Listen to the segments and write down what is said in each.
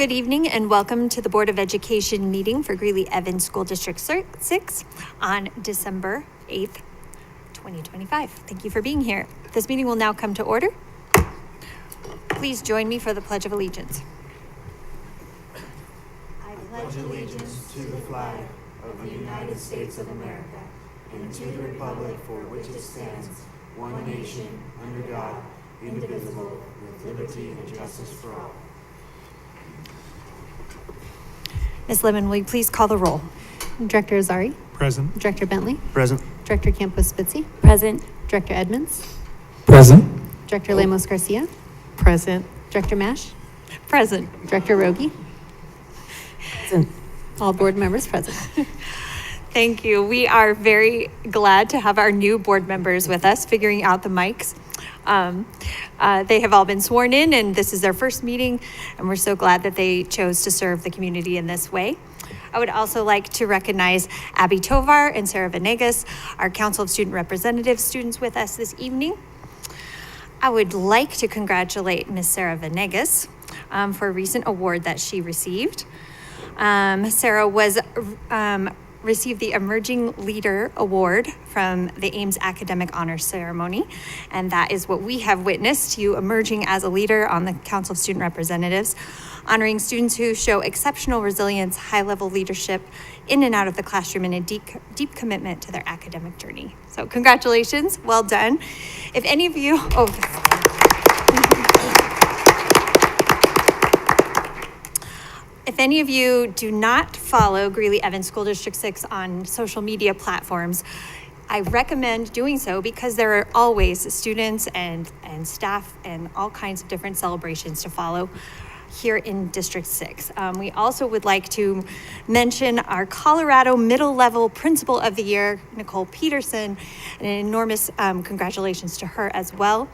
Good evening and welcome to the Board of Education meeting for Greeley-Evans School District 6 on December 8th, 2025. Thank you for being here. This meeting will now come to order. Please join me for the Pledge of Allegiance. I pledge allegiance to the flag of the United States of America and to the republic for which it stands, one nation, under God, indivisible, with liberty and justice for all. Ms. Lemon, will you please call the roll? Director Azari? Present. Director Bentley? Present. Director Campos-Spitzy? Present. Director Edmonds? Present. Director Lemos Garcia? Present. Director Mash? Present. Director Rogie? Present. All board members present. Thank you. We are very glad to have our new board members with us, figuring out the mics. They have all been sworn in, and this is their first meeting, and we're so glad that they chose to serve the community in this way. I would also like to recognize Abby Tovar and Sarah Venegas, our Council of Student Representatives students with us this evening. I would like to congratulate Ms. Sarah Venegas for a recent award that she received. Sarah received the Emerging Leader Award from the Ames Academic Honors Ceremony, and that is what we have witnessed, you emerging as a leader on the Council of Student Representatives, honoring students who show exceptional resilience, high-level leadership in and out of the classroom, and a deep commitment to their academic journey. So congratulations, well done. If any of you, If any of you do not follow Greeley-Evans School District 6 on social media platforms, I recommend doing so because there are always students and staff and all kinds of different celebrations to follow here in District 6. We also would like to mention our Colorado Middle Level Principal of the Year, Nicole Peterson, and an enormous congratulations to her as well.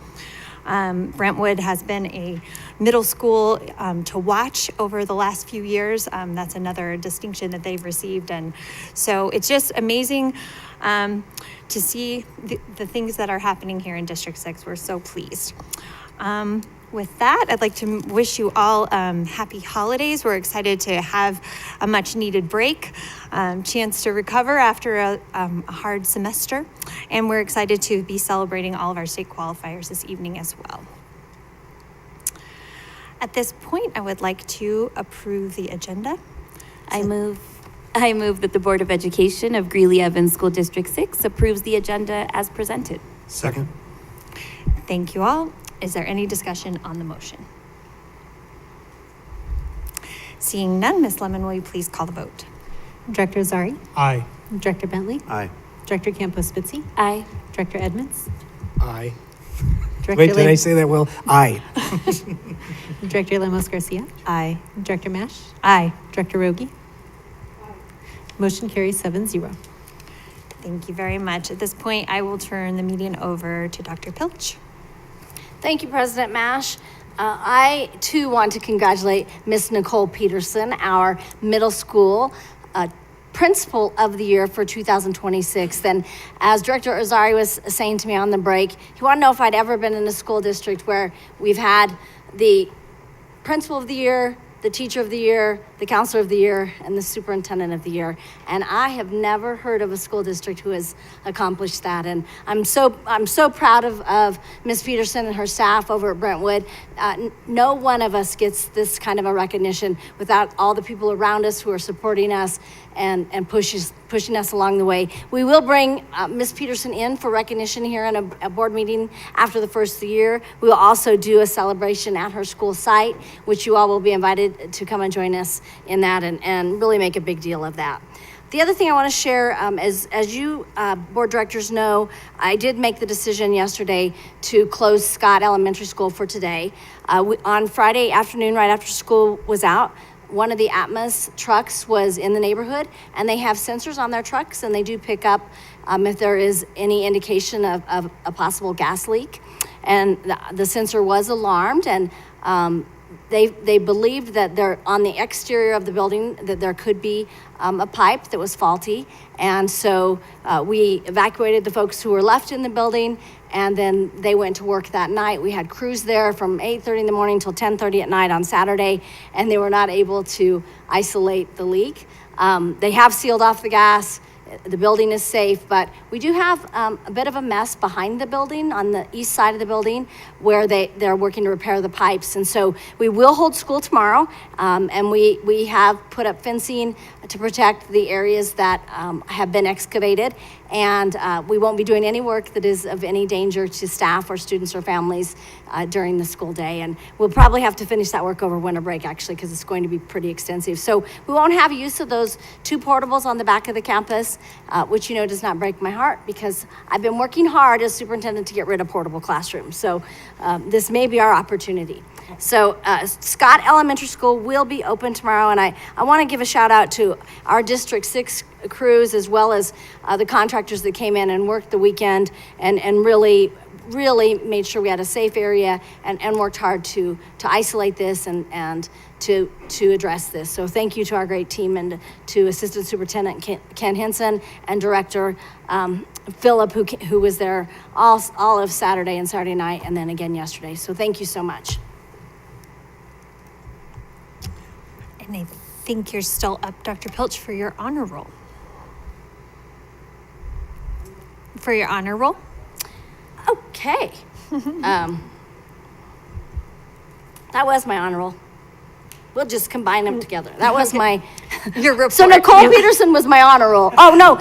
Brentwood has been a middle school to watch over the last few years. That's another distinction that they've received. And so it's just amazing to see the things that are happening here in District 6. We're so pleased. With that, I'd like to wish you all happy holidays. We're excited to have a much needed break, chance to recover after a hard semester. And we're excited to be celebrating all of our state qualifiers this evening as well. At this point, I would like to approve the agenda. I move that the Board of Education of Greeley-Evans School District 6 approves the agenda as presented. Second. Thank you all. Is there any discussion on the motion? Seeing none, Ms. Lemon, will you please call the vote? Director Azari? Aye. Director Bentley? Aye. Director Campos-Spitzy? Aye. Director Edmonds? Aye. Director Wait, did I say that well? Aye. Director Lemos Garcia? Aye. Director Mash? Aye. Director Rogie? Motion carries 7-0. Thank you very much. At this point, I will turn the meeting over to Dr. Pilch. Thank you, President Mash. I, too, want to congratulate Miss Nicole Peterson, our middle school Principal of the Year for 2026. And as Director Azari was saying to me on the break, he wanted to know if I'd ever been in a school district where we've had the Principal of the Year, the Teacher of the Year, the Counselor of the Year, and the Superintendent of the Year. And I have never heard of a school district who has accomplished that. And I'm so proud of Ms. Peterson and her staff over at Brentwood. No one of us gets this kind of a recognition without all the people around us who are supporting us and pushing us along the way. We will bring Ms. Peterson in for recognition here in a board meeting after the first of the year. We will also do a celebration at her school site, which you all will be invited to come and join us in that and really make a big deal of that. The other thing I want to share is, as you board directors know, I did make the decision yesterday to close Scott Elementary School for today. On Friday afternoon, right after school was out, one of the Atmos trucks was in the neighborhood, and they have sensors on their trucks, and they do pick up if there is any indication of a possible gas leak. And the sensor was alarmed, and they believed that they're on the exterior of the building, that there could be a pipe that was faulty. And so we evacuated the folks who were left in the building and then they went to work that night. We had crews there from 8:30 in the morning till 10:30 at night on Saturday, and they were not able to isolate the leak. They have sealed off the gas. The building is safe, but we do have a bit of a mess behind the building on the east side of the building where they're working to repair the pipes. And so we will hold school tomorrow, and we have put up fencing to protect the areas that have been excavated. And we won't be doing any work that is of any danger to staff or students or families during the school day. And we'll probably have to finish that work over winter break, actually, because it's going to be pretty extensive. So we won't have use of those 2 portables on the back of the campus, which does not break my heart, because I've been working hard as superintendent to get rid of portable classrooms. So this may be our opportunity. So Scott Elementary School will be open tomorrow, and I want to give a shout out to our District 6 crews, as well as the contractors that came in and worked the weekend and really made sure we had a safe area and worked hard to isolate this and to address this. So thank you to our great team, and to Assistant Superintendent Ken Henson and Director Philip, who was there all of Saturday and Saturday night, and then again yesterday. So thank you so much. And I think you're still up, Dr. Pilch, for your honor roll. For your honor roll? Okay. That was my honor roll. We'll just combine them together. That was my... Your report. So Nicole Peterson was my honor roll. Oh, no.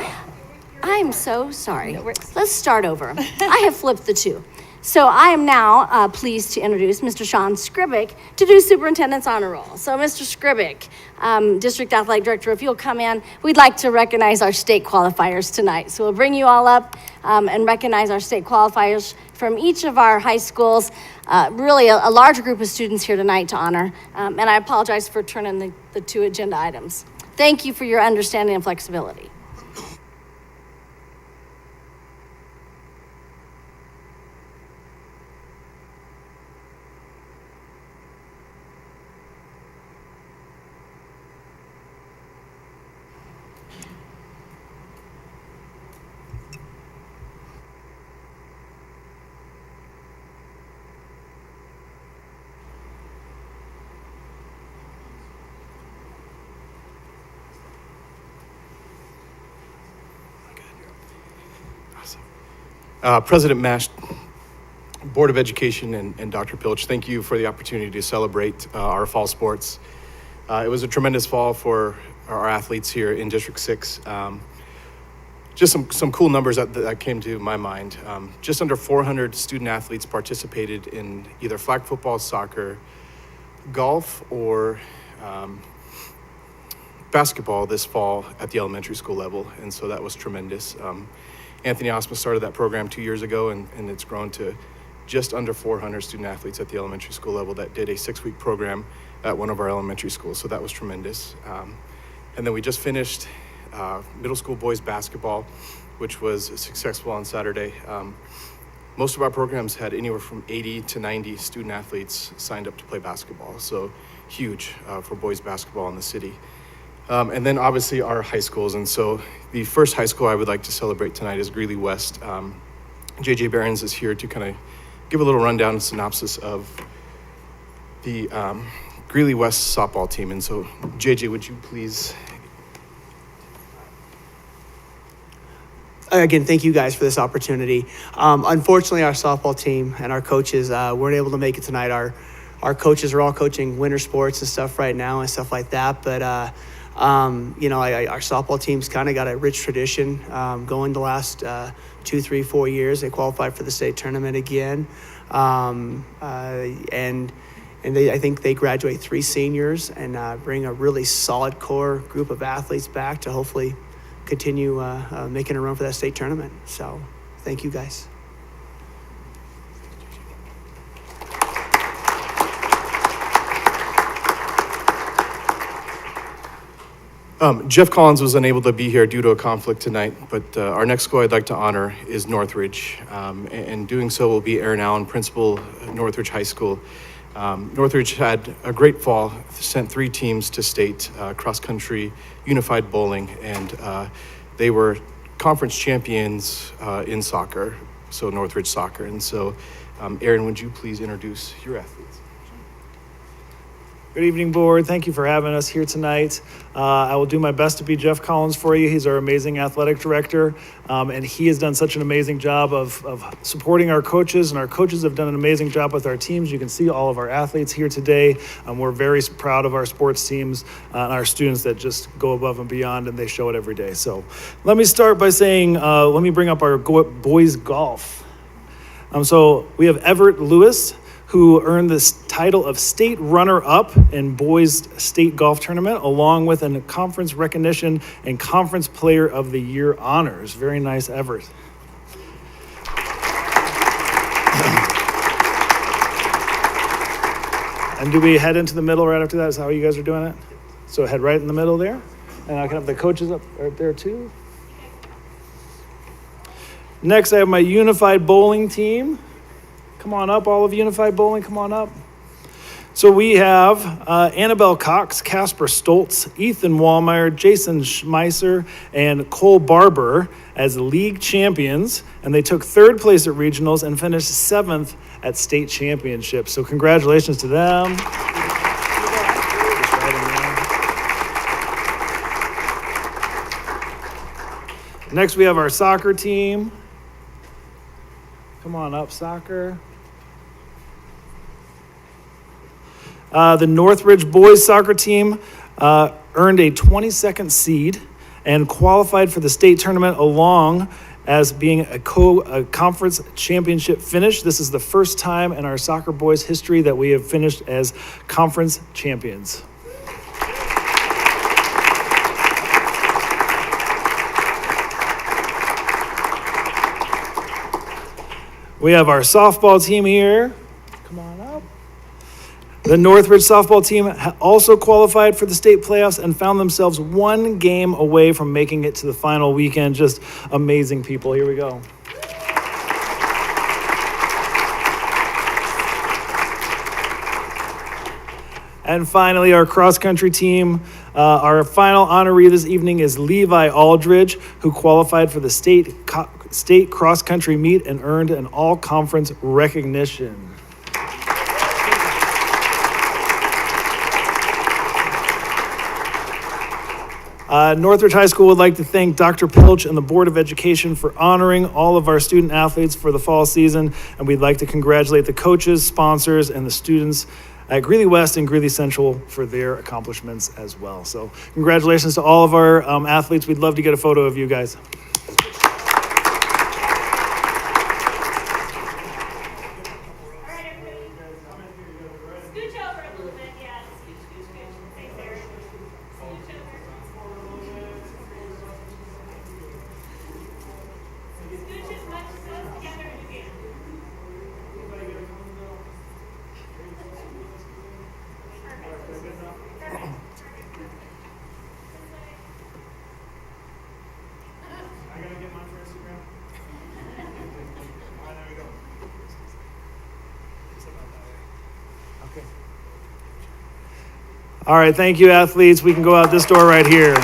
I'm so sorry. Let's start over. I have flipped the 2. So I am now pleased to introduce Mr. Sean Scribick to do Superintendent's Honor Roll. So Mr. Scribick, District Athletic Director, if you'll come in, we'd like to recognize our state qualifiers tonight. So we'll bring you all up and recognize our state qualifiers from each of our high schools. Really a large group of students here tonight to honor. And I apologize for turning the 2 agenda items. Thank you for your understanding and flexibility. President Mash, Board of Education, and Dr. Pilch, thank you for the opportunity to celebrate our fall sports. It was a tremendous fall for our athletes here in District 6. Just some cool numbers that came to my mind. Just under 400 student athletes participated in either flag football, soccer, golf, or basketball this fall at the elementary school level, and so that was tremendous. Anthony Osma started that program 2 years ago, and it's grown to just under 400 student athletes at the elementary school level that did a 6-week program at one of our elementary schools, so that was tremendous. And then we just finished middle school boys basketball, which was successful on Saturday. Most of our programs had anywhere from 80 to 90 student athletes signed up to play basketball, so huge for boys basketball in the city. And then obviously our high schools, and so the first high school I would like to celebrate tonight is Greeley West. JJ Behrens is here to kind of give a little rundown and synopsis of the Greeley West softball team. And so JJ, would you please? Again, thank you guys for this opportunity. Unfortunately, our softball team and our coaches weren't able to make it tonight. Our coaches are all coaching winter sports and stuff right now and stuff like that, but our softball team's kind of got a rich tradition going the last 2, 3, 4 years. They qualified for the state tournament again, and I think they graduate 3 seniors and bring a really solid core group of athletes back to hopefully continue making a run for that state tournament. So thank you guys. Jeff Collins was unable to be here due to a conflict tonight, but our next school I'd like to honor is Northridge. And doing so will be Aaron Allen, principal at Northridge High School. Northridge had a great fall, sent 3 teams to state, cross-country, unified bowling, and they were conference champions in soccer, so Northridge Soccer. And so, Aaron, would you please introduce your athletes? Good evening, board. Thank you for having us here tonight. I will do my best to be Jeff Collins for you. He's our amazing athletic director, and he has done such an amazing job of supporting our coaches, and our coaches have done an amazing job with our teams. You can see all of our athletes here today. We're very proud of our sports teams and our students that just go above and beyond, and they show it every day. So let me start by saying, let me bring up our boys golf. So we have Everett Lewis, who earned this title of state runner-up in boys state golf tournament, along with a conference recognition and conference player of the year honors. Very nice, Everett. And do we head into the middle right after that? Is that how you guys are doing it? So head right in the middle there. And I can have the coaches up right there too. Next, I have my unified bowling team. Come on up, all of Unified Bowling, come on up. So we have Annabelle Cox, Casper Stoltz, Ethan Wallmeyer, Jason Schmeisser, and Cole Barber as league champions, and they took third place at regionals and finished 7th at state championships. So congratulations to them. Next, we have our soccer team. Come on up, soccer. The Northridge boys soccer team earned a 22nd seed and qualified for the state tournament along as being a conference championship finish. This is the first time in our soccer boys history that we have finished as conference champions. We have our softball team here. Come on up. The Northridge softball team also qualified for the state playoffs and found themselves one game away from making it to the final weekend. Just amazing people. Here we go. And finally, our cross-country team. Our final honoree this evening is Levi Aldridge, who qualified for the state cross-country meet and earned an all-conference recognition. Northridge High School would like to thank Dr. Pilch and the Board of Education for honoring all of our student athletes for the fall season, and we'd like to congratulate the coaches, sponsors, and the students at Greeley West and Greeley Central for their accomplishments as well. So congratulations to all of our athletes. We'd love to get a photo of you guys. All right, thank you, athletes. We can go out this door right here.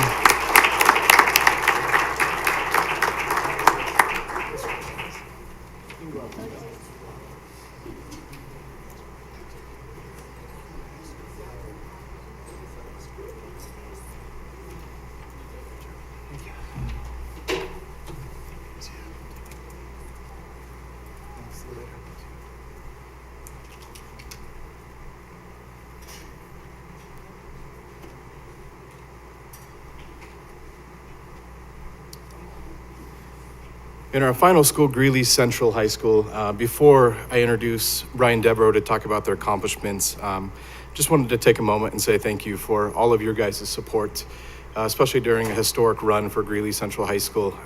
In our final school, Greeley Central High School, before I introduce Brian Devereaux to talk about their accomplishments, just wanted to take a moment and say thank you for all of your guys' support, especially during a historic run for Greeley Central High School.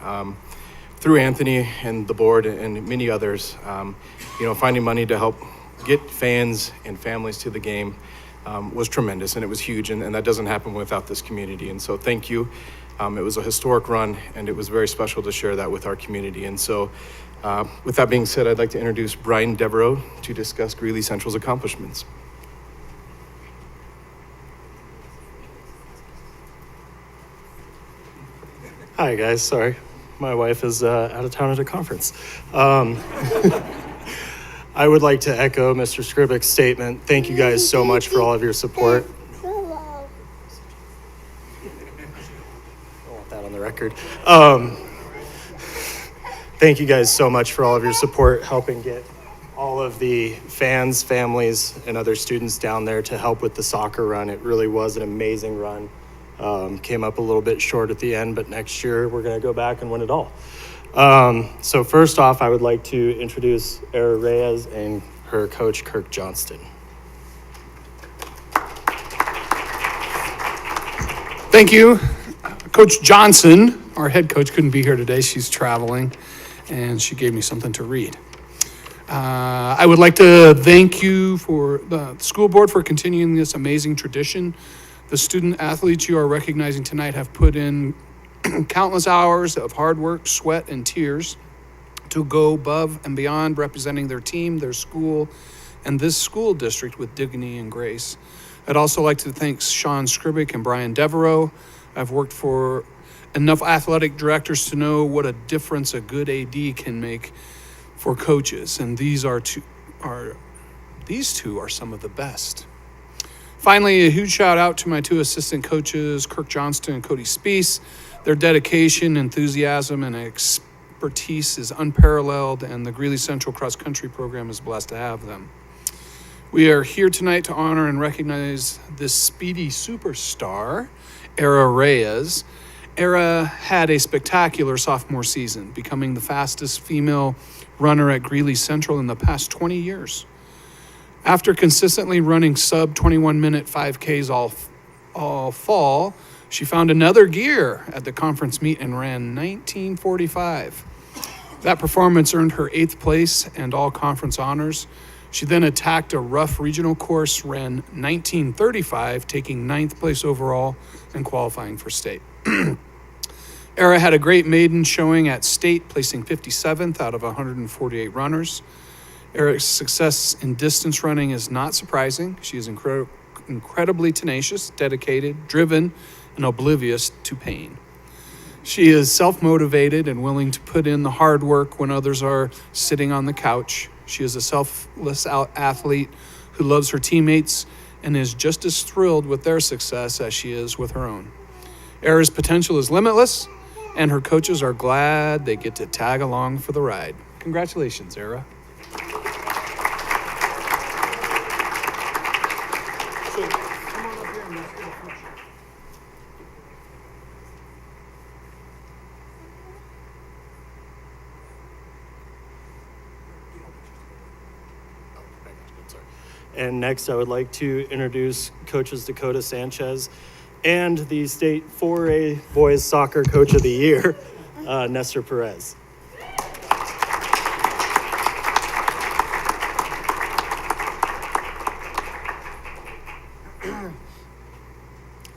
Through Anthony and the board and many others, finding money to help get fans and families to the game was tremendous, and it was huge, and that doesn't happen without this community. And so thank you. It was a historic run, and it was very special to share that with our community. And so with that being said, I'd like to introduce Brian Devereaux to discuss Greeley Central's accomplishments. Hi, guys. Sorry. My wife is out of town at a conference. I would like to echo Mr. Skribick's statement. Thank you guys so much for all of your support. I want that on the record. Thank you guys so much for all of your support, helping get all of the fans, families, and other students down there to help with the soccer run. It really was an amazing run. Came up a little bit short at the end, but next year we're going to go back and win it all. So first off, I would like to introduce Era Reyes and her coach, Kirk Johnston. Thank you. Coach Johnson, our head coach, couldn't be here today. She's traveling, and she gave me something to read. I would like to thank you for the school board for continuing this amazing tradition. The student athletes you are recognizing tonight have put in countless hours of hard work, sweat, and tears to go above and beyond, representing their team, their school, and this school district with dignity and grace. I'd also like to thank Sean Skribick and Brian Devereaux. I've worked for enough athletic directors to know what a difference a good AD can make for coaches, and these two are some of the best. Finally, a huge shout out to my two assistant coaches, Kirk Johnston and Cody Spees. Their dedication, enthusiasm, and expertise is unparalleled, and the Greeley Central Cross Country program is blessed to have them. We are here tonight to honor and recognize this speedy superstar, Era Reyes. Era had a spectacular sophomore season, becoming the fastest female runner at Greeley Central in the past 20 years. After consistently running sub 21-minute 5Ks all fall, she found another gear at the conference meet and ran 19:45. That performance earned her 8th place and all conference honors. She then attacked a rough regional course, ran 19:35, taking 9th place overall and qualifying for state. Era had a great maiden showing at state, placing 57th out of 148 runners. Era's success in distance running is not surprising. She is incredibly tenacious, dedicated, driven, and oblivious to pain. She is self-motivated and willing to put in the hard work when others are sitting on the couch. She is a selfless athlete who loves her teammates and is just as thrilled with their success as she is with her own. Era's potential is limitless, and her coaches are glad they get to tag along for the ride. Congratulations, Era. And next, I would like to introduce coaches Dakota Sanchez and the state 4A boys soccer coach of the year, Nestor Perez.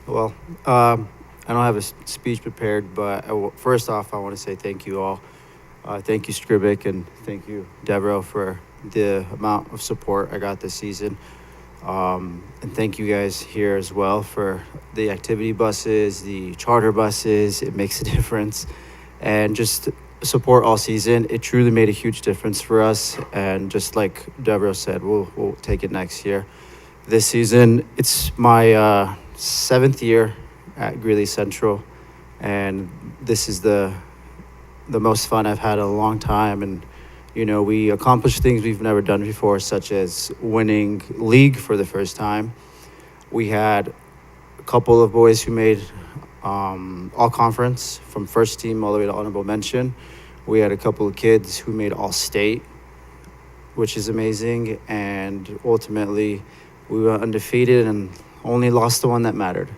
Well, I don't have a speech prepared, but first off, I want to say thank you all. Thank you, Skribick, and thank you, Devereaux, for the amount of support I got this season. And thank you guys here as well for the activity buses, the charter buses. It makes a difference. And just support all season. It truly made a huge difference for us. And just like Devereaux said, we'll take it next year. This season, it's my 7th year at Greeley Central, and this is the most fun I've had in a long time. And you know, we accomplished things we've never done before, such as winning league for the first time. We had a couple of boys who made all conference from first team all the way to honorable mention. We had a couple of kids who made all state, which is amazing. And ultimately, we were undefeated and only lost the one that mattered.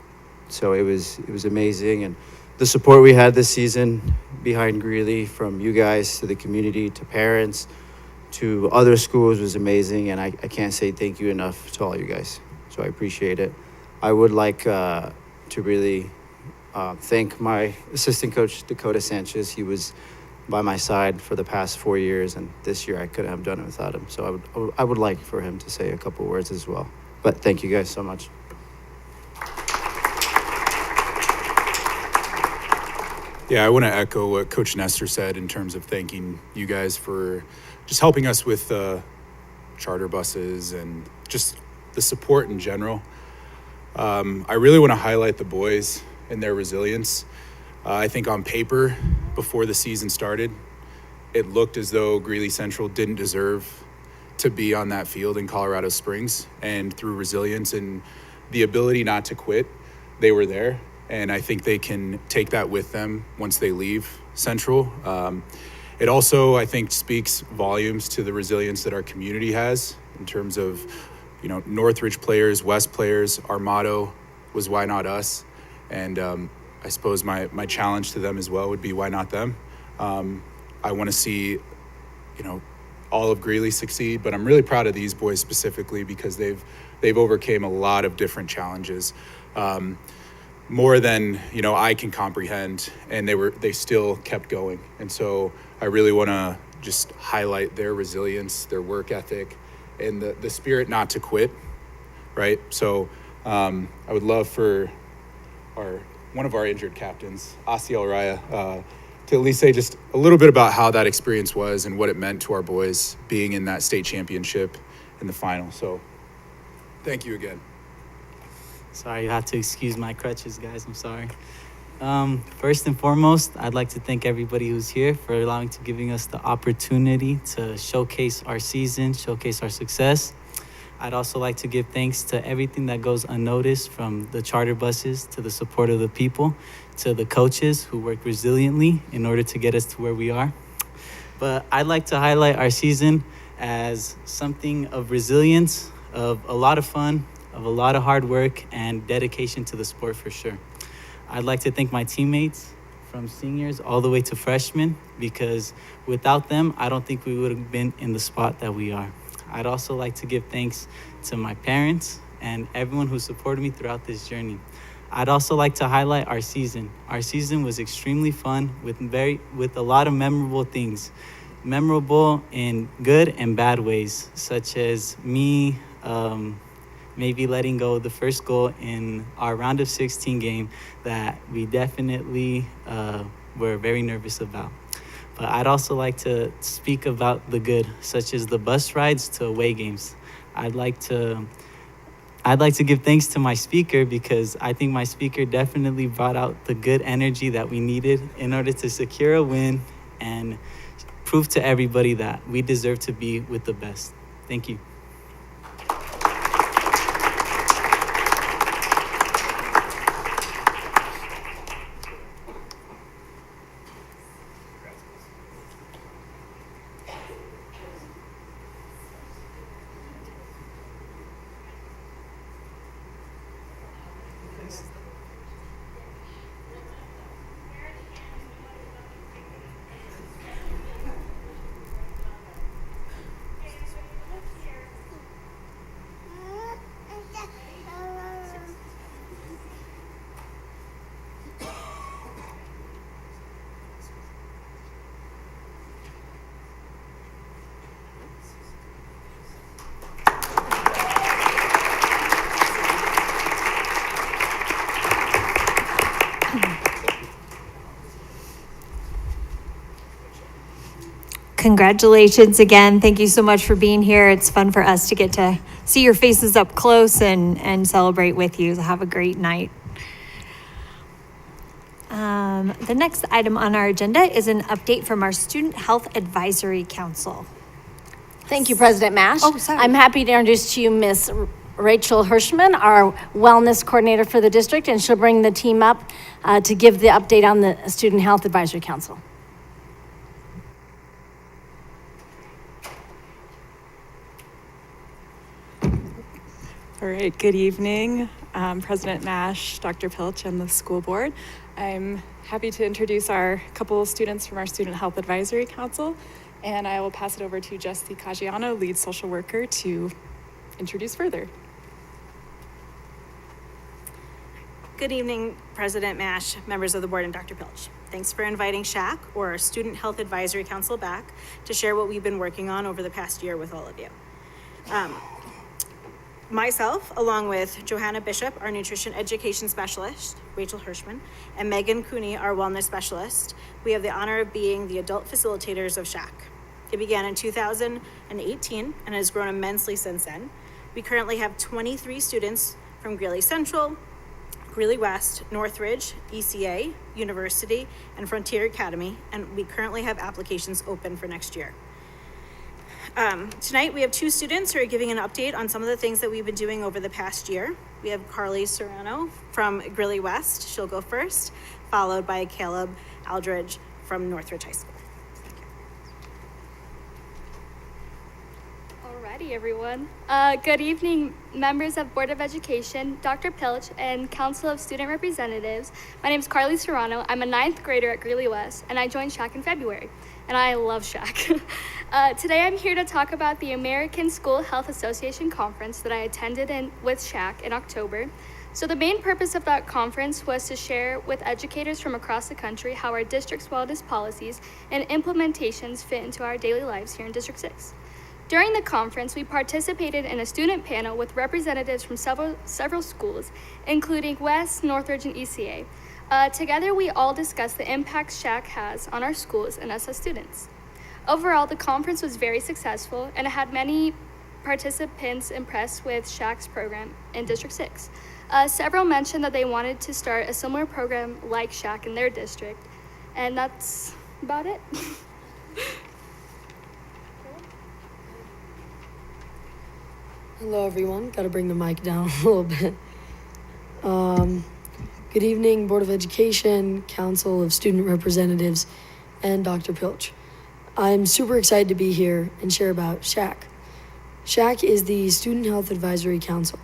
So it was amazing. And the support we had this season behind Greeley, from you guys to the community to parents to other schools, was amazing. And I can't say thank you enough to all you guys. So I appreciate it. I would like to really thank my assistant coach, Dakota Sanchez. He was by my side for the past 4 years, and this year I couldn't have done it without him. So I would like for him to say a couple words as well. But thank you guys so much. Yeah, I want to echo what Coach Nestor said in terms of thanking you guys for just helping us with charter buses and just the support in general. I really want to highlight the boys and their resilience. I think on paper, before the season started, it looked as though Greeley Central didn't deserve to be on that field in Colorado Springs. And through resilience and the ability not to quit, they were there. And I think they can take that with them once they leave Central. It also, I think, speaks volumes to the resilience that our community has in terms of, Northridge players, West players. Our motto was "Why not us?" And I suppose my challenge to them as well would be, why not them? I want to see, all of Greeley succeed, but I'm really proud of these boys specifically because they've overcame a lot of different challenges, more than I can comprehend, and they still kept going. And so I really want to just highlight their resilience, their work ethic, and the spirit not to quit. Right. So I would love for one of our injured captains, Asiel Raya, to at least say just a little bit about how that experience was and what it meant to our boys being in that state championship in the final. So thank you again. Sorry, you have to excuse my crutches, guys. I'm sorry. First and foremost, I'd like to thank everybody who's here for giving us the opportunity to showcase our season, showcase our success. I'd also like to give thanks to everything that goes unnoticed, from the charter buses to the support of the people, to the coaches who work resiliently in order to get us to where we are. But I'd like to highlight our season as something of resilience, of a lot of fun, of a lot of hard work and dedication to the sport for sure. I'd like to thank my teammates from seniors all the way to freshmen, because without them, I don't think we would have been in the spot that we are. I'd also like to give thanks to my parents and everyone who supported me throughout this journey. I'd also like to highlight our season. Our season was extremely fun with a lot of memorable things. Memorable in good and bad ways, such as me maybe letting go of the first goal in our round of 16 game that we definitely were very nervous about. But I'd also like to speak about the good, such as the bus rides to away games. I'd like to give thanks to my speaker, because I think my speaker definitely brought out the good energy that we needed in order to secure a win and prove to everybody that we deserve to be with the best. Thank you. Congratulations again. Thank you so much for being here. It's fun for us to get to see your faces up close and celebrate with you. Have a great night. The next item on our agenda is an update from our Student Health Advisory Council. Thank you, President Mash. Oh, sorry. I'm happy to introduce to you Miss Rachel Hirschman, our wellness coordinator for the district, and she'll bring the team up to give the update on the Student Health Advisory Council. All right, good evening, President Mash, Dr. Pilch, and the school board. I'm happy to introduce our couple students from our Student Health Advisory Council, and I will pass it over to Jessie Caggiano, lead social worker, to introduce further. Good evening, President Mash, members of the board, and Dr. Pilch. Thanks for inviting SHAC, or our Student Health Advisory Council, back to share what we've been working on over the past year with all of you. Myself, along with Johanna Bishop, our nutrition education specialist, Rachel Hirschman, and Megan Cooney, our wellness specialist, we have the honor of being the adult facilitators of SHAC. It began in 2018 and has grown immensely since then. We currently have 23 students from Greeley Central, Greeley West, Northridge, ECA, University, and Frontier Academy, and we currently have applications open for next year. Tonight we have two students who are giving an update on some of the things that we've been doing over the past year. We have Carly Serrano from Greeley West. She'll go first, followed by Caleb Aldridge from Northridge High School. Alrighty, everyone. Good evening, members of Board of Education, Dr. Pilch, and Council of Student Representatives. My name is Carly Serrano. I'm a 9th grader at Greeley West, and I joined SHAC in February, and I love SHAC. Today I'm here to talk about the American School Health Association conference that I attended with SHAC in October. So the main purpose of that conference was to share with educators from across the country how our district's wellness policies and implementations fit into our daily lives here in District 6. During the conference, we participated in a student panel with representatives from several schools, including West, Northridge, and ECA. Together, we all discussed the impact SHAC has on our schools and us as students. Overall, the conference was very successful, and it had many participants impressed with SHAC's program in District 6. Several mentioned that they wanted to start a similar program like SHAC in their district, and that's about it. Hello, everyone. Got to bring the mic down a little bit. Good evening, Board of Education, Council of Student Representatives, and Dr. Pilch. I'm super excited to be here and share about SHAC. SHAC is the Student Health Advisory Council.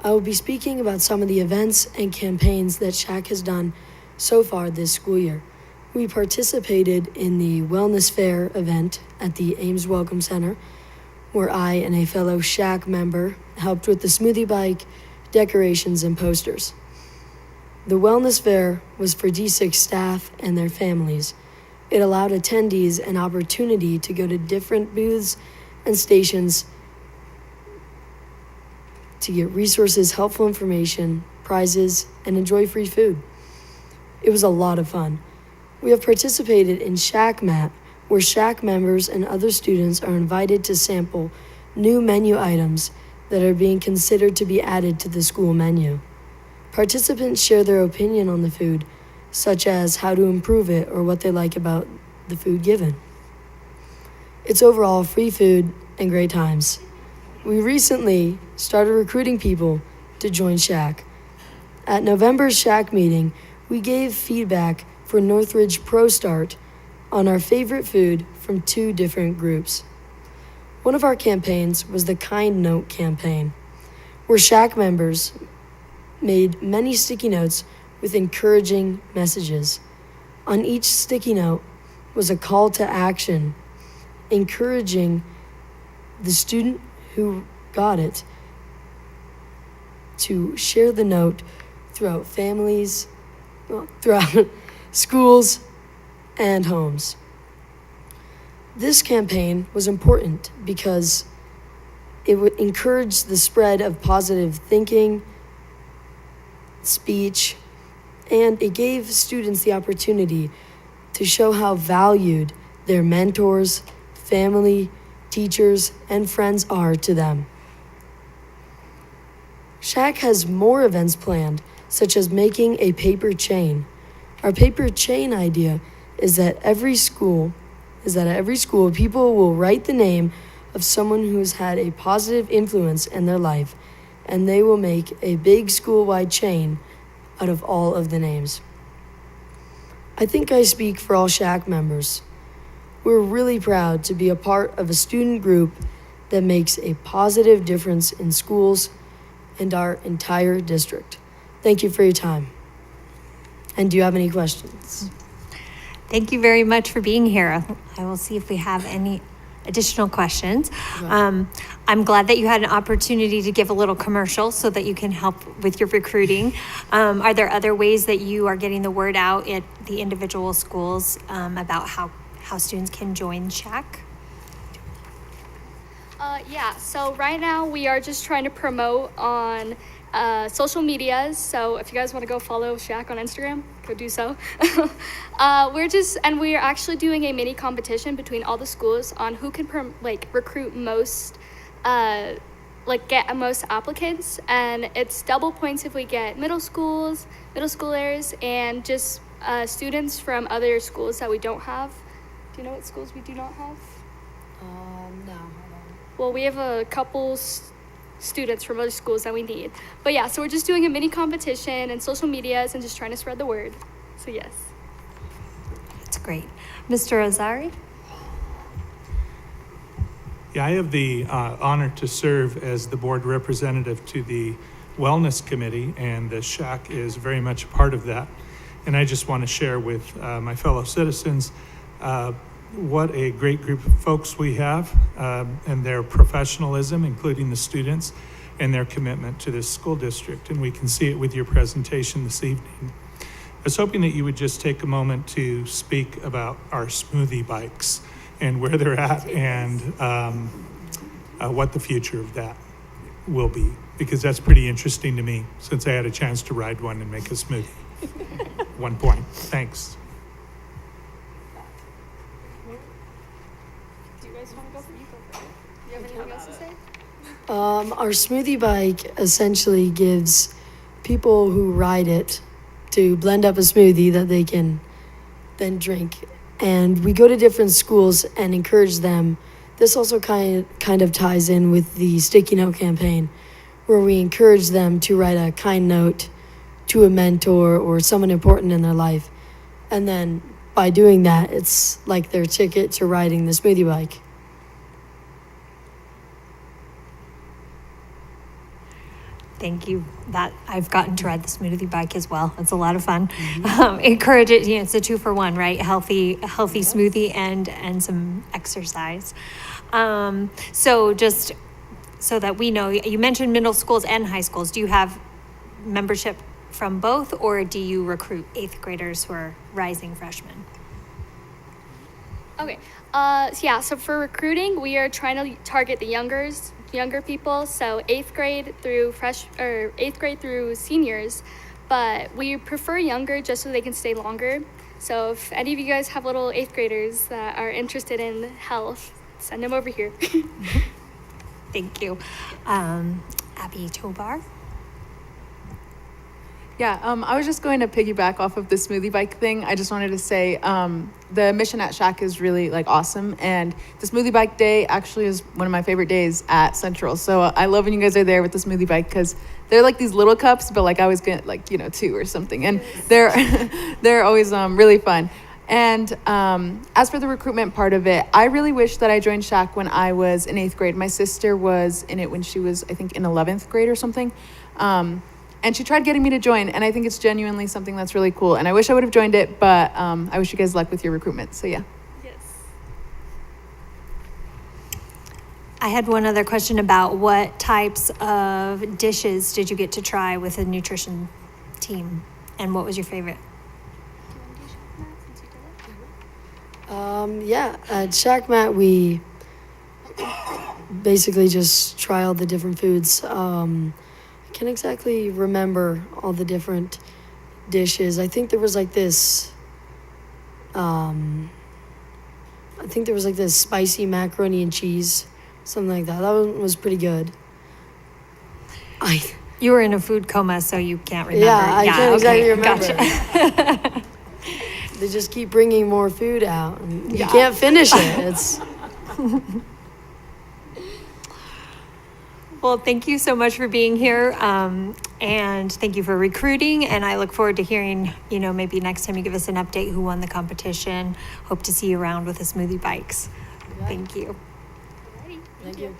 I will be speaking about some of the events and campaigns that SHAC has done so far this school year. We participated in the Wellness Fair event at the Ames Welcome Center, where I and a fellow SHAC member helped with the smoothie bike, decorations, and posters. The Wellness Fair was for D6 staff and their families. It allowed attendees an opportunity to go to different booths and stations to get resources, helpful information, prizes, and enjoy free food. It was a lot of fun. We have participated in SHAC Map, where SHAC members and other students are invited to sample new menu items that are being considered to be added to the school menu. Participants share their opinion on the food, such as how to improve it or what they like about the food given. It's overall free food and great times. We recently started recruiting people to join SHAC. At November's SHAC meeting, we gave feedback for Northridge Pro Start on our favorite food from 2 different groups. One of our campaigns was the Kind Note campaign, where SHAC members made many sticky notes with encouraging messages. On each sticky note was a call to action, encouraging the student who got it to share the note throughout throughout schools and homes. This campaign was important because it would encourage the spread of positive thinking, speech, and it gave students the opportunity to show how valued their mentors, family, teachers, and friends are to them. SHAC has more events planned, such as making a paper chain. Our paper chain idea is that at every school, people will write the name of someone who's had a positive influence in their life, and they will make a big school-wide chain out of all of the names. I think I speak for all SHAC members. We're really proud to be a part of a student group that makes a positive difference in schools and our entire district. Thank you for your time. And do you have any questions? Thank you very much for being here. I will see if we have any additional questions. I'm glad that you had an opportunity to give a little commercial so that you can help with your recruiting. Are there other ways that you are getting the word out at the individual schools about how students can join SHAC? Yeah, so right now we are just trying to promote on social medias. So if you guys want to go follow Shaq on Instagram, go do so. We're actually doing a mini competition between all the schools on who can recruit most, get most applicants. And it's double points if we get middle schoolers, and just students from other schools that we don't have. Do you know what schools we do not have? No. Well, we have a couple students from other schools that we need. But yeah, so we're just doing a mini competition and social medias and just trying to spread the word. So yes. That's great. Mr. Azari? Yeah, I have the honor to serve as the board representative to the Wellness Committee, and the SHAC is very much a part of that. And I just want to share with my fellow citizens what a great group of folks we have, and their professionalism, including the students, and their commitment to this school district. And we can see it with your presentation this evening. I was hoping that you would just take a moment to speak about our smoothie bikes and where they're at, and what the future of that will be, because that's pretty interesting to me, since I had a chance to ride one and make a smoothie. 1 point. Thanks. Do you guys want to go for it? Do you have anything else to say? Our smoothie bike essentially gives people who ride it to blend up a smoothie that they can then drink. And we go to different schools and encourage them. This also kind of ties in with the Sticky Note campaign, where we encourage them to write a kind note to a mentor or someone important in their life. And then by doing that, it's like their ticket to riding the smoothie bike. Thank you. That I've gotten to ride the smoothie bike as well. It's a lot of fun. Encourage it. It's a 2-for-1, right? Healthy smoothie and some exercise. So just so that we know, you mentioned middle schools and high schools. Do you have membership from both, or do you recruit 8th graders who are rising freshmen? Okay. So for recruiting, we are trying to target the younger people, so 8th grade through seniors, but we prefer younger just so they can stay longer. So if any of you guys have little 8th graders that are interested in health, send them over here. Thank you. Abby Tovar? Yeah, I was just going to piggyback off of the smoothie bike thing. I just wanted to say the mission at Shack is really awesome, and the smoothie bike day actually is one of my favorite days at Central. So I love when you guys are there with the smoothie bike, because they're like these little cups, but I always get 2 or something, and they're always really fun. And as for the recruitment part of it, I really wish that I joined Shack when I was in 8th grade. My sister was in it when she was, I think, in 11th grade or something. And she tried getting me to join, and I think it's genuinely something that's really cool. And I wish I would have joined it, but I wish you guys luck with your recruitment. So yeah. Yes. I had one other question about what types of dishes did you get to try with the nutrition team, and what was your favorite? At Shack Mat, we basically just try all the different foods. I can't exactly remember all the different dishes. I think there was this spicy macaroni and cheese, something like that. That one was pretty good. You were in a food coma, so you can't remember. Yeah, I can't exactly remember. Gotcha. They just keep bringing more food out, and you can't finish it. It's Well, thank you so much for being here, and thank you for recruiting, and I look forward to hearing, maybe next time you give us an update who won the competition. Hope to see you around with the smoothie bikes. Yeah. Thank you. Thank you.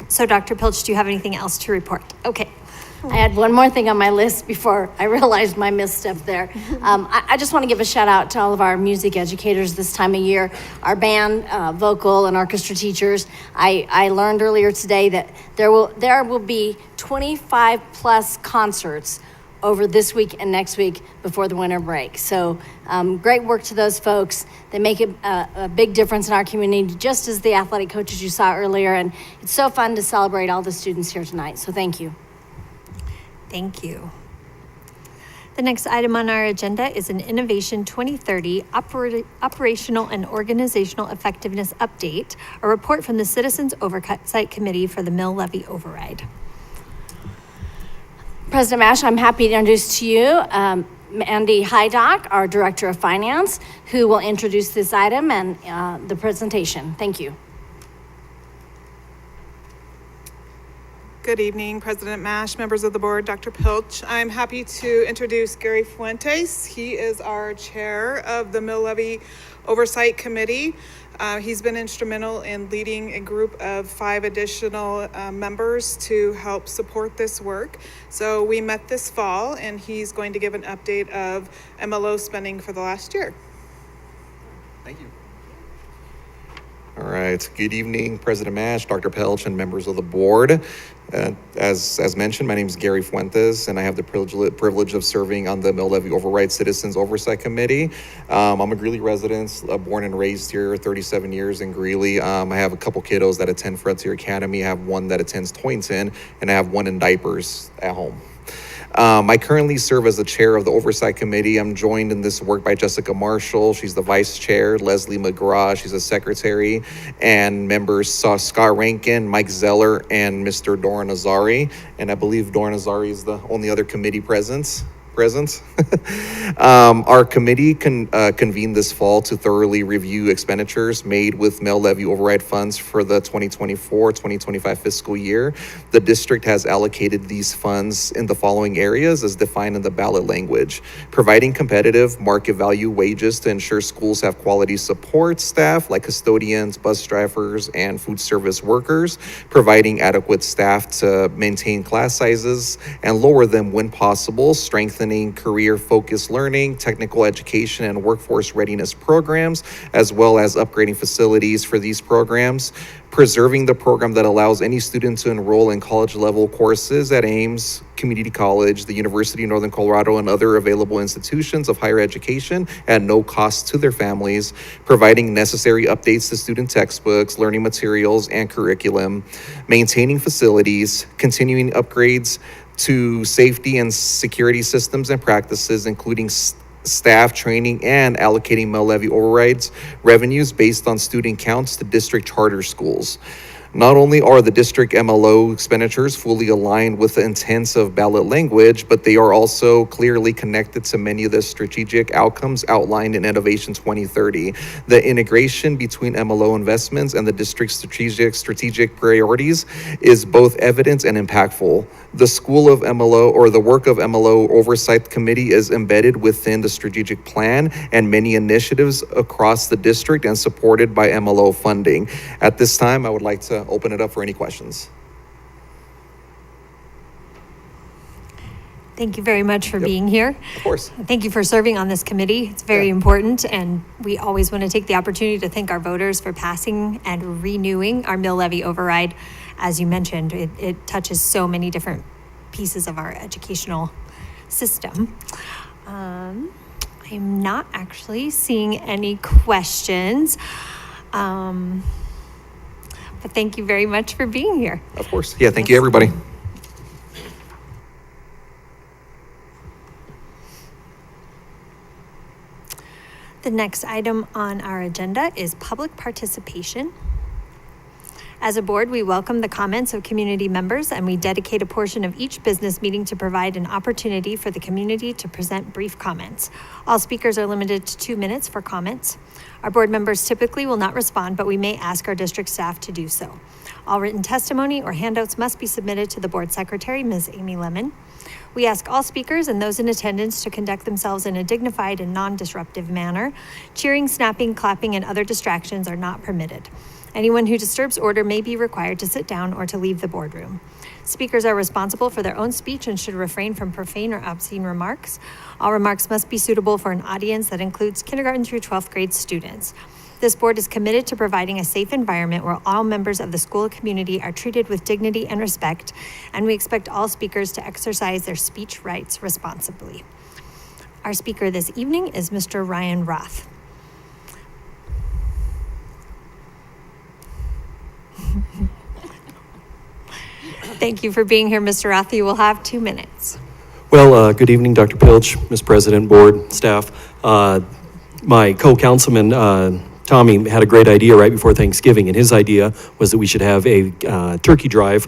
So Dr. Pilch, do you have anything else to report? Okay. I had one more thing on my list before I realized my misstep there. I just want to give a shout out to all of our music educators this time of year, our band, vocal, and orchestra teachers. I learned earlier today that there will be 25 plus concerts over this week and next week before the winter break. So great work to those folks. They make a big difference in our community, just as the athletic coaches you saw earlier. And it's so fun to celebrate all the students here tonight. So thank you. Thank you. The next item on our agenda is an Innovation 2030 Operational and Organizational Effectiveness Update, a report from the Citizens Oversight Committee for the Mill Levy Override. President Mash, I'm happy to introduce to you Andy Hydock, our Director of Finance, who will introduce this item and the presentation. Thank you. Good evening, President Mash, members of the board, Dr. Pilch. I'm happy to introduce Gary Fuentes. He is our chair of the Mill Levy Oversight Committee. He's been instrumental in leading a group of 5 additional members to help support this work. So we met this fall, and he's going to give an update of MLO spending for the last year. Thank you. All right. Good evening, President Mash, Dr. Pelch, and members of the board. As mentioned, my name is Gary Fuentes, and I have the privilege of serving on the Mill Levy Override Citizens Oversight Committee. I'm a Greeley resident, born and raised here, 37 years in Greeley. I have a couple kiddos that attend Frontier Academy. I have one that attends Toynton, and I have one in diapers at home. I currently serve as the chair of the Oversight Committee. I'm joined in this work by Jessica Marshall. She's the vice chair. Leslie McGraw, she's a secretary. And members Scott Rankin, Mike Zeller, and Mr. Doran Azari. And I believe Doran Azari is the only other committee present. Our committee convened this fall to thoroughly review expenditures made with mill levy override funds for the 2024-2025 fiscal year. The district has allocated these funds in the following areas as defined in the ballot language: providing competitive market value wages to ensure schools have quality support staff like custodians, bus drivers, and food service workers, providing adequate staff to maintain class sizes and lower them when possible, strengthening career-focused learning, technical education, and workforce readiness programs, as well as upgrading facilities for these programs, preserving the program that allows any student to enroll in college-level courses at Ames Community College, the University of Northern Colorado, and other available institutions of higher education at no cost to their families, providing necessary updates to student textbooks, learning materials, and curriculum, maintaining facilities, continuing upgrades to safety and security systems and practices, including staff training, and allocating mill levy overrides revenues based on student counts to district charter schools. Not only are the district MLO expenditures fully aligned with the intents of ballot language, but they are also clearly connected to many of the strategic outcomes outlined in Innovation 2030. The integration between MLO investments and the district's strategic priorities is both evident and impactful. The School of MLO, or the work of MLO Oversight Committee, is embedded within the strategic plan and many initiatives across the district and supported by MLO funding. At this time, I would like to open it up for any questions. Thank you very much for being here. Of course. Thank you for serving on this committee. It's very important, and we always want to take the opportunity to thank our voters for passing and renewing our mill levy override. As you mentioned, it touches so many different pieces of our educational system. I'm not actually seeing any questions. But thank you very much for being here. Of course. Yeah, thank you, everybody. The next item on our agenda is public participation. As a board, we welcome the comments of community members, and we dedicate a portion of each business meeting to provide an opportunity for the community to present brief comments. All speakers are limited to 2 minutes for comments. Our board members typically will not respond, but we may ask our district staff to do so. All written testimony or handouts must be submitted to the board secretary, Ms. Amy Lemon. We ask all speakers and those in attendance to conduct themselves in a dignified and non-disruptive manner. Cheering, snapping, clapping, and other distractions are not permitted. Anyone who disturbs order may be required to sit down or to leave the boardroom. Speakers are responsible for their own speech and should refrain from profane or obscene remarks. All remarks must be suitable for an audience that includes kindergarten through 12th grade students. This board is committed to providing a safe environment where all members of the school community are treated with dignity and respect, and we expect all speakers to exercise their speech rights responsibly. Our speaker this evening is Mr. Ryan Roth. Thank you for being here, Mr. Roth. You will have 2 minutes. Well, good evening, Dr. Pilch, Ms. President, board, staff. My co-councilman, Tommy, had a great idea right before Thanksgiving, and his idea was that we should have a turkey drive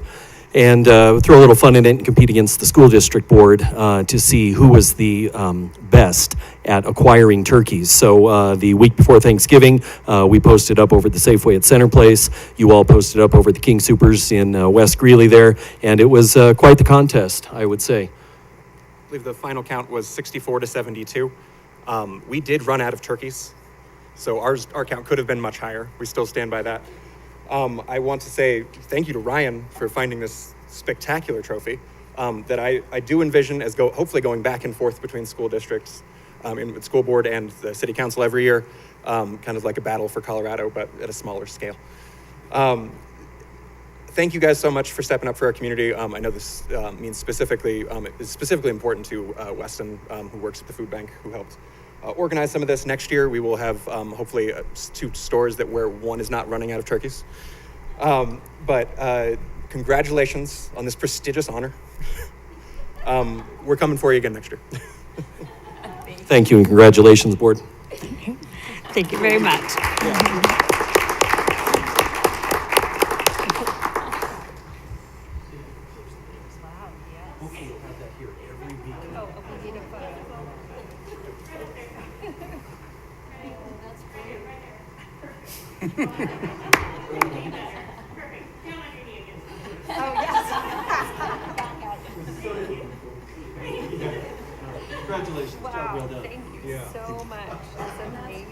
and throw a little fun in it and compete against the school district board to see who was the best at acquiring turkeys. So the week before Thanksgiving, we posted up over the Safeway at Center Place. You all posted up over at the King Supers in West Greeley there, and it was quite the contest, I would say. I believe the final count was 64 to 72. We did run out of turkeys, so our count could have been much higher. We still stand by that. I want to say thank you to Ryan for finding this spectacular trophy that I do envision as hopefully going back and forth between school districts, in the school board and the city council every year, kind of like a battle for Colorado, but at a smaller scale. Thank you guys so much for stepping up for our community. I know this means specifically, is specifically important to Weston, who works at the food bank, who helped organize some of this. Next year, we will have hopefully 2 stores where one is not running out of turkeys. But congratulations on this prestigious honor. We're coming for you again next year. Thank you and congratulations, board. Thank you very much. Congratulations. Wow, Job well done. thank you so much. That's amazing.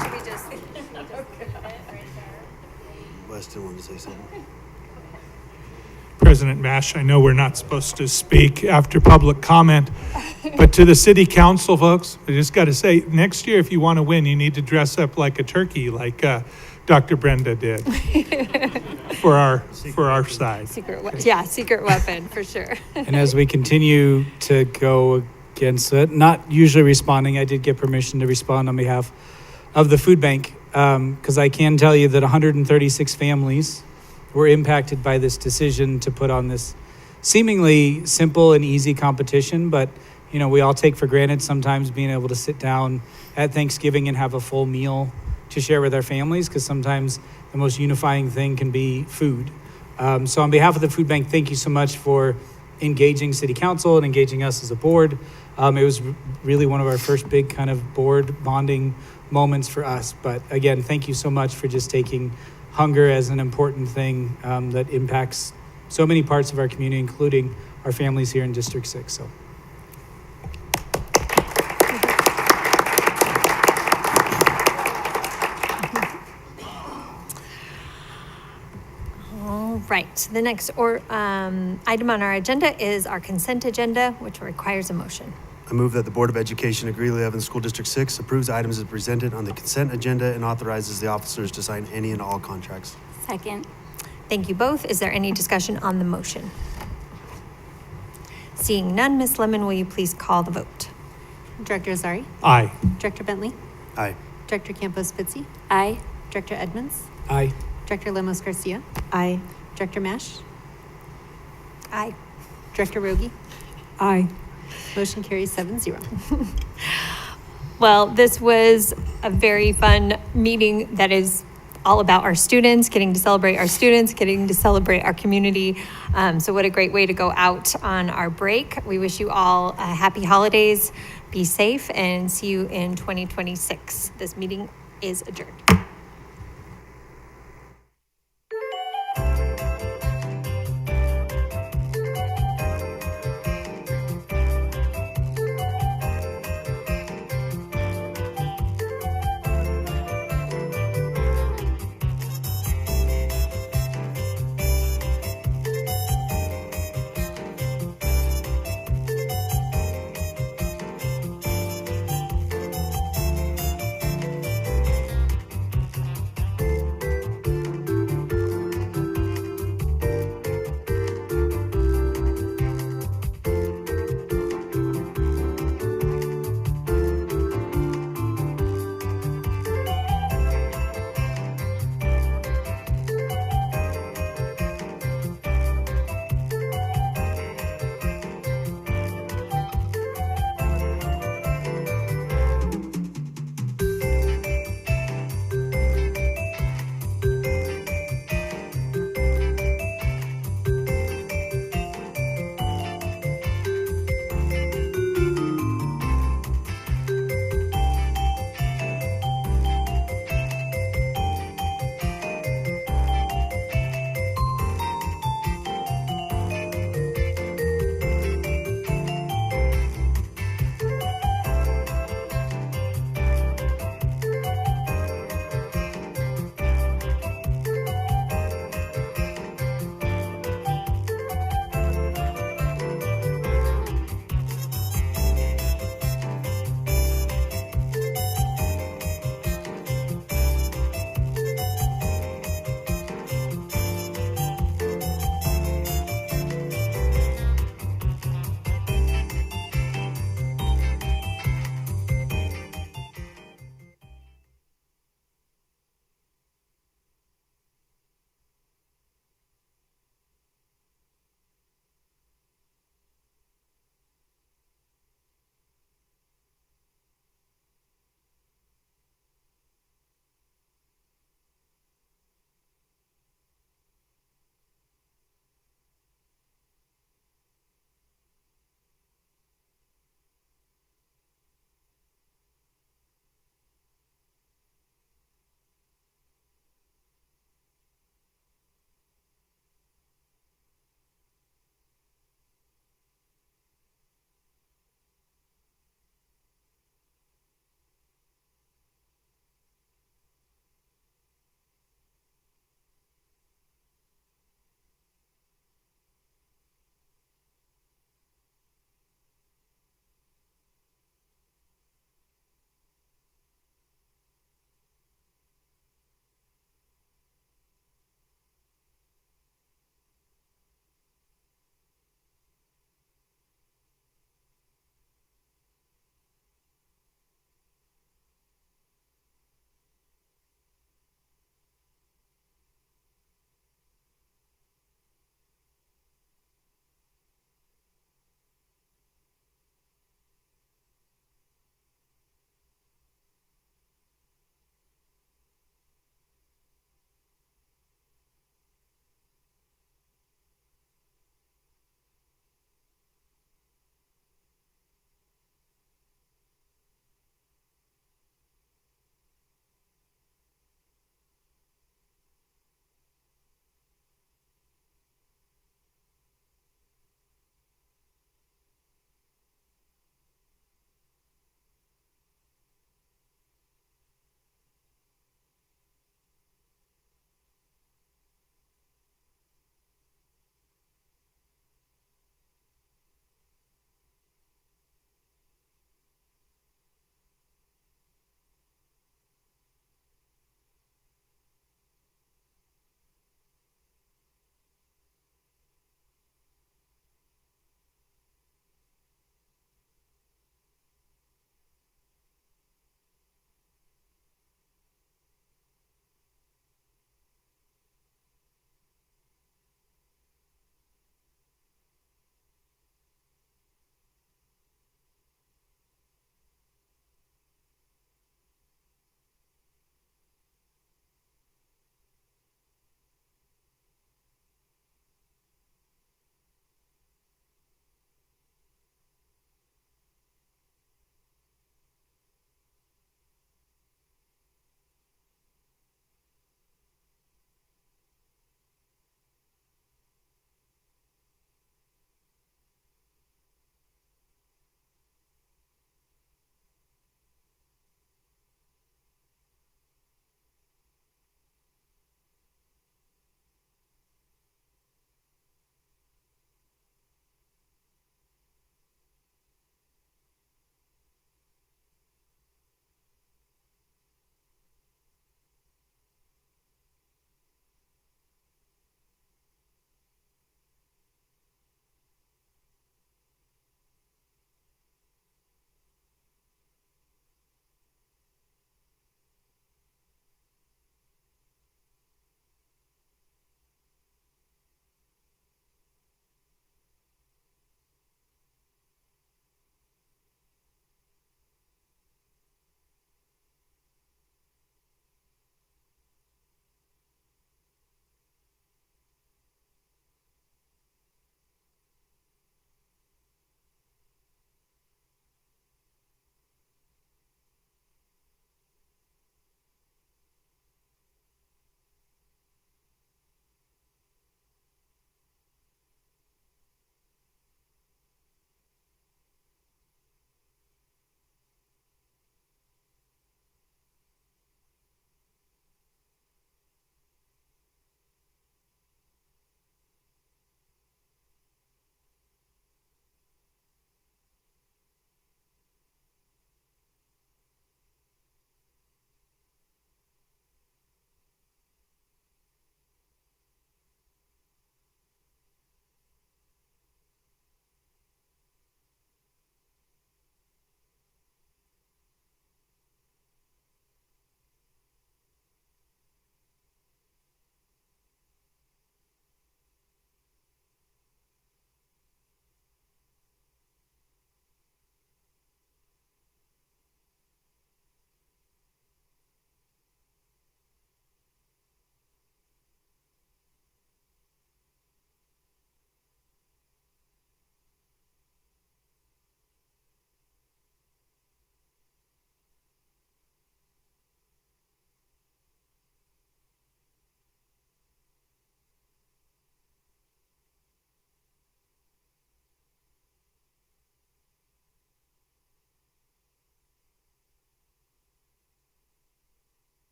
Should we just Weston wanted to say something. President Mash, I know we're not supposed to speak after public comment, but to the city council folks, I just got to say, next year, if you want to win, you need to dress up like a turkey, like Dr. Brenda did for our side. secret weapon for sure. And as we continue to go against it, not usually responding, I did get permission to respond on behalf of the food bank, because I can tell you that 136 families were impacted by this decision to put on this seemingly simple and easy competition, but we all take for granted sometimes being able to sit down at Thanksgiving and have a full meal to share with our families, because sometimes the most unifying thing can be food. So on behalf of the food bank, thank you so much for engaging city council and engaging us as a board. It was really one of our first big kind of board bonding moments for us. But again, thank you so much for just taking hunger as an important thing that impacts so many parts of our community, including our families here in District 6. So. All right, the next item on our agenda is our consent agenda, which requires a motion. I move that the Board of Education of Greeley-Evans School District 6 approves items as presented on the consent agenda and authorizes the officers to sign any and all contracts. Second. Thank you both. Is there any discussion on the motion? Seeing none, Ms. Lemon, will you please call the vote? Director Azari? Aye. Director Bentley? Aye. Director Campos-Spitzy? Aye. Director Edmonds? Aye. Director Lemos Garcia? Aye. Director Mash? Aye. Director Rogie? Aye. Motion carries 7-0. Well, this was a very fun meeting that is all about our students, getting to celebrate our students, getting to celebrate our community. So what a great way to go out on our break. We wish you all happy holidays, be safe, and see you in 2026. This meeting is adjourned.